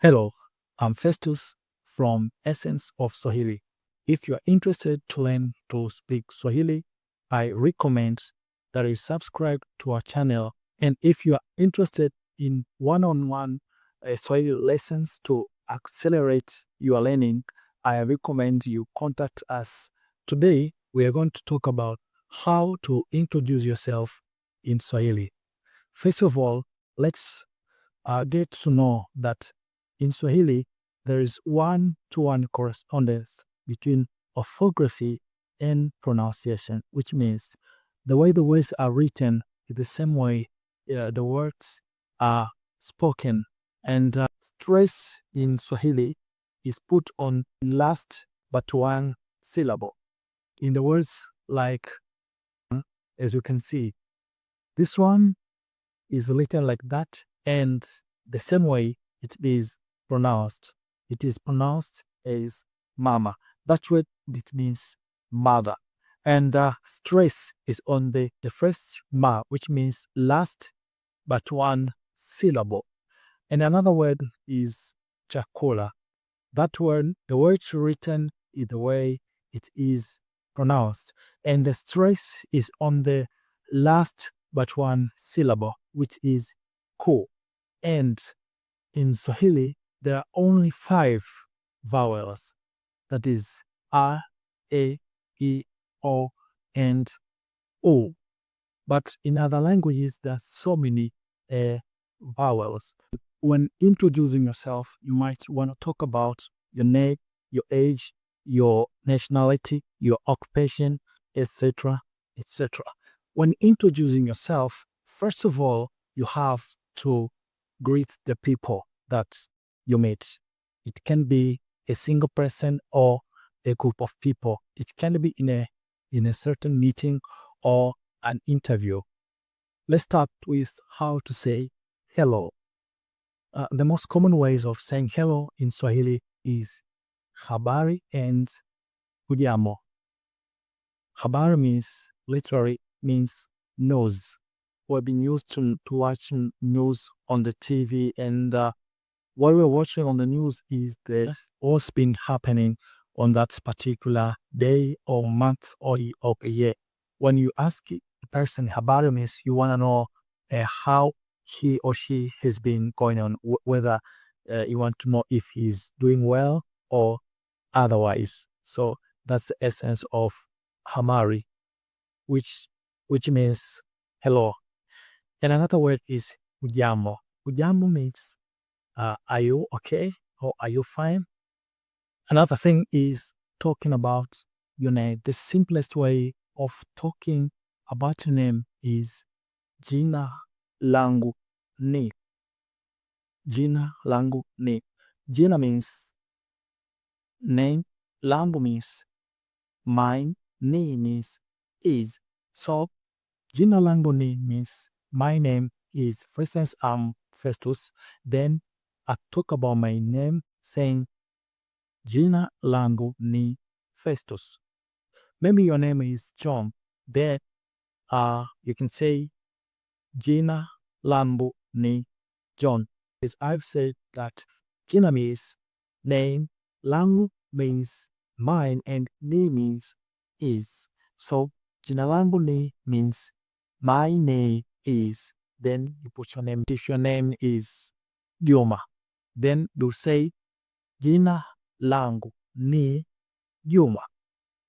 Hello, I'm Festus from Essence of Swahili. If you are interested to learn to speak Swahili, I recommend that you subscribe to our channel. And if you are interested in one-on-one Swahili lessons to accelerate your learning, I recommend you contact us. Today, we are going to talk about how to introduce yourself in Swahili. First of all, let's get to know that in Swahili, there is one-to-one correspondence between orthography and pronunciation, which means the way the words are written is the same way the words are spoken. And stress in Swahili is put on last but one syllable. In the words like, as you can see, this one is written like that, and the same way it is pronounced. It is pronounced as mama. That's what it means, mother. And stress is on the first ma, which means last but one syllable. And another word is chakula. That word, the word written is the way it is pronounced. And the stress is on the last but one syllable, which is ko. And in Swahili, there are only 5 vowels. That is A, E, O, and O. But in other languages, there are so many vowels. When introducing yourself, you might want to talk about your name, your age, your nationality, your occupation, etc., etc. When introducing yourself, first of all, you have to greet the people that you meet. It can be a single person or a group of people. It can be in a certain meeting or an interview. Let's start with how to say hello. The most common ways of saying hello in Swahili is Habari and Hujambo. Habari literally means news. We've been used to watch news on the TV, and what we're watching on the news is what's been happening on that particular day or month or a year. When you ask the person Habari means, you want to know how he or she has been going on, whether you want to know if he's doing well or otherwise. So that's the essence of Habari, which means hello. And another word is Hujambo. Hujambo means are you okay or are you fine? Another thing is talking about your name. The simplest way of talking about your name is Jina, langu, ni. Jina, langu, ni. Jina means name, langu means mine, ni means is. So Jina langu ni means my name is. For instance, I'm Festus. Then I talk about my name saying Jina langu ni Festus. Maybe your name is John. Then you can say Jina langu ni John. As I've said that Jina means name, langu means mine, and ni means is. So Jina langu ni means my name is. Then you put your name. If your name is Juma, then you say Jina langu ni Juma.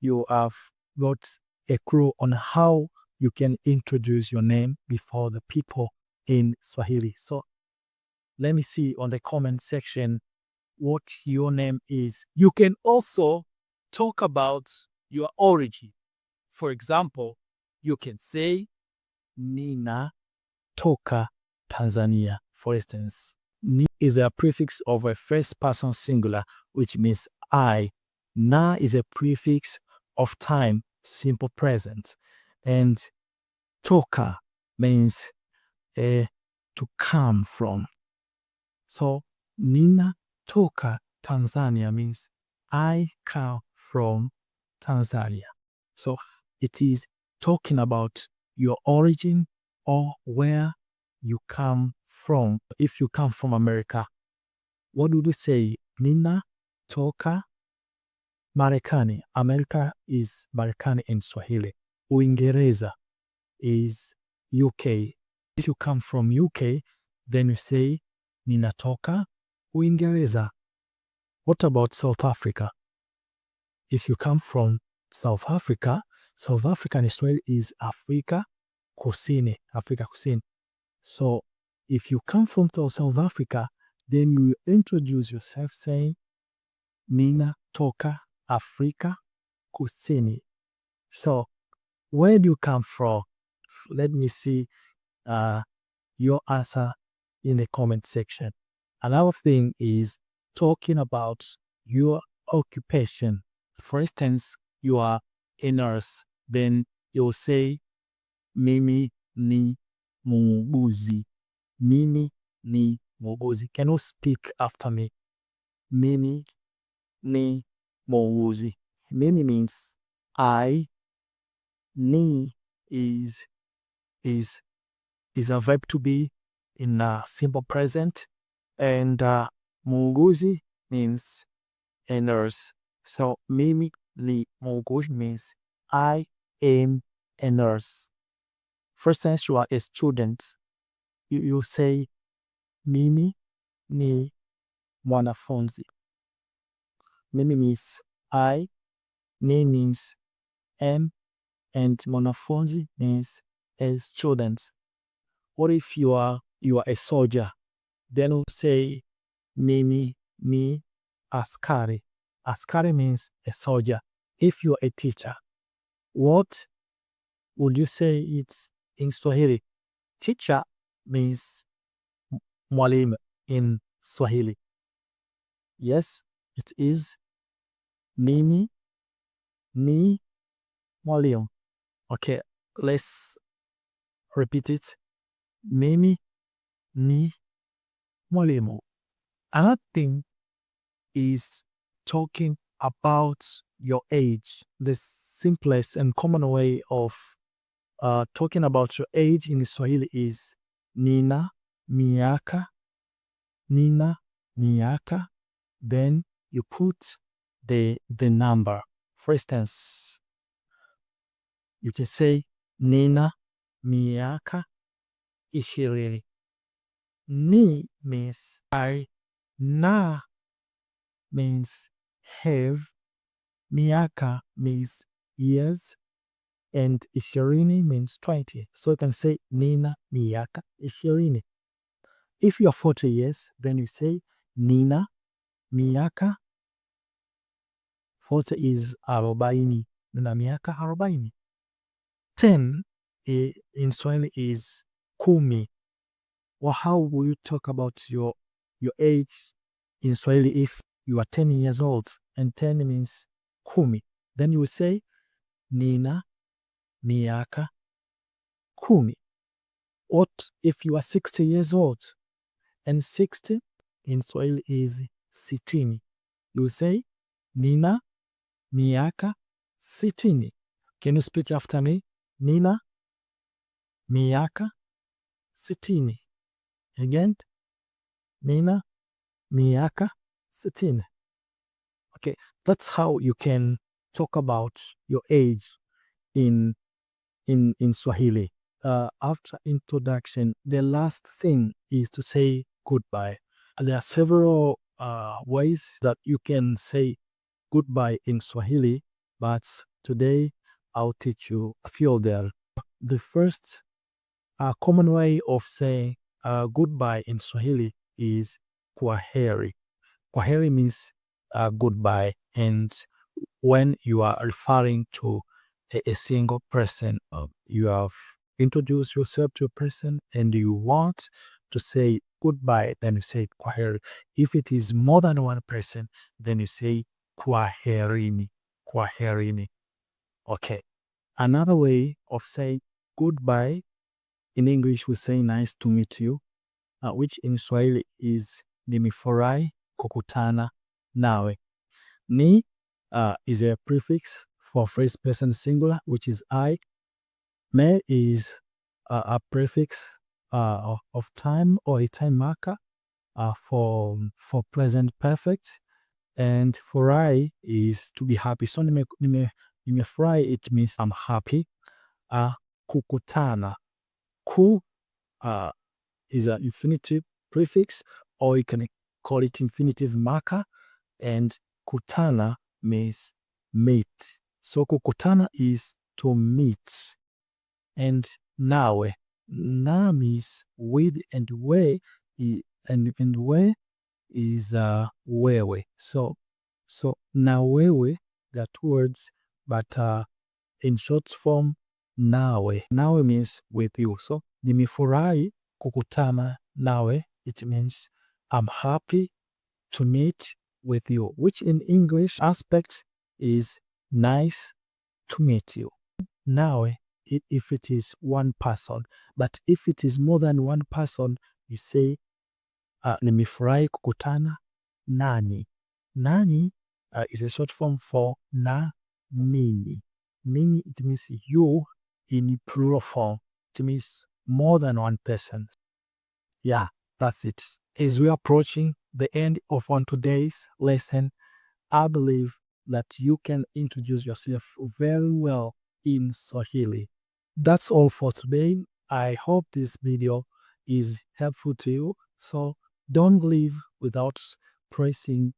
You have got a clue on how you can introduce your name before the people in Swahili. So let me see on the comment section what your name is. You can also talk about your origin. For example, you can say Ninatoka, Tanzania. For instance, ni is a prefix of a first person singular, which means I. Na is a prefix of time, simple present. And toka means to come from. So Ninatoka, Tanzania means I come from Tanzania. So it is talking about your origin or where you come from. If you come from America, What would you say? Ninatoka Marekani. America is Marekani in Swahili. Uingereza is UK. If you come from UK, then you say Ninatoka Uingereza. What about South Africa? If you come from South Africa in Swahili is Afrika Kusini. Afrika Kusini. So if you come from South Africa, then you introduce yourself saying Ninatoka Afrika Kusini. So where do you come from? Let me see your answer in the comment section. Another thing is talking about your occupation. For instance, you are a nurse, then you'll say mimi ni muuguzi. Mimi ni muuguzi. Can you speak after me? Mimi ni muuguzi. Mimi means I. Ni is a verb to be in a simple present, and muuguzi means a nurse. So mimi ni muuguzi means I am a nurse. For instance, you are a student. You say mimi ni mwanafunzi. Mimi means I, ni means am, and mwanafunzi means a student. What if you are a soldier? Then we'll say mimi ni askari. Askari means a soldier. If you are a teacher, what would you say it's in Swahili? Teacher means mwalimu in Swahili. Yes, it is mimi ni mwalimu. Okay, let's repeat it. Mimi ni mwalimu. Another thing is talking about your age. The simplest and common way of talking about your age in Swahili is nina miaka. Nina miaka. Then you put the number. For instance, you can say nina miaka 20. Ni means I, na means have, miaka means years, and 20 means 20. So you can say nina miaka 20. If you are 40 years, then you say nina miaka 40 is 40. Nina miaka 40. 10 in Swahili is kumi. Well, how will you talk about your age in Swahili if you are 10 years old? And 10 means kumi. Then you will say nina miaka kumi. What if you are 60 years old? And 60 in Swahili is sitini. You will say nina miaka sitini. Can you speak after me? Nina miaka sitini. Again, nina miaka sitini. Okay, that's how you can talk about your age in Swahili. After introduction, the last thing is to say goodbye. There are several ways that you can say goodbye in Swahili, but today I'll teach you a few of them. The first common way of saying goodbye in Swahili is kwaheri. Kwaheri means goodbye, and when you are referring to a single person, you have introduced yourself to a person and you want to say goodbye, then you say kwaheri. If it is more than one person, then you say kwaherini. Kwaherini. Okay. Another way of saying goodbye in English, we say nice to meet you, which in Swahili is nimefurahi kukutana nawe. Ni is a prefix for first person singular, which is I. Me is a prefix of time or a time marker, for present perfect, and furahi is to be happy. So nimefurahi, it means I'm happy. Kukutana, ku is an infinitive prefix, or you can call it infinitive marker, and kutana means meet. So kukutana is to meet. And nawe, na means with, and we, and we is wewe. So na wewe, that words, but in short form, nawe. Nawe means with you. So nimefurahi kukutana nawe. It means I'm happy to meet with you, which in English aspect is nice to meet you. Nawe, if it is one person, but if it is more than one person, you say nimefurahi kukutana nani. Nani is a short form for na mimi. Mimi, it means you in plural form. It means more than one person. Yeah, that's it. As we are approaching the end of today's lesson, I believe that you can introduce yourself very well in Swahili. That's all for today. I hope this video is helpful to you. So don't leave without pressing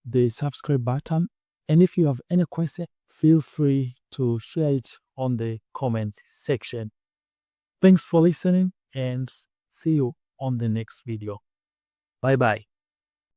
the subscribe button. And if you have any question, feel free to share it on the comment section. Thanks for listening, and see you on the next video. Bye bye.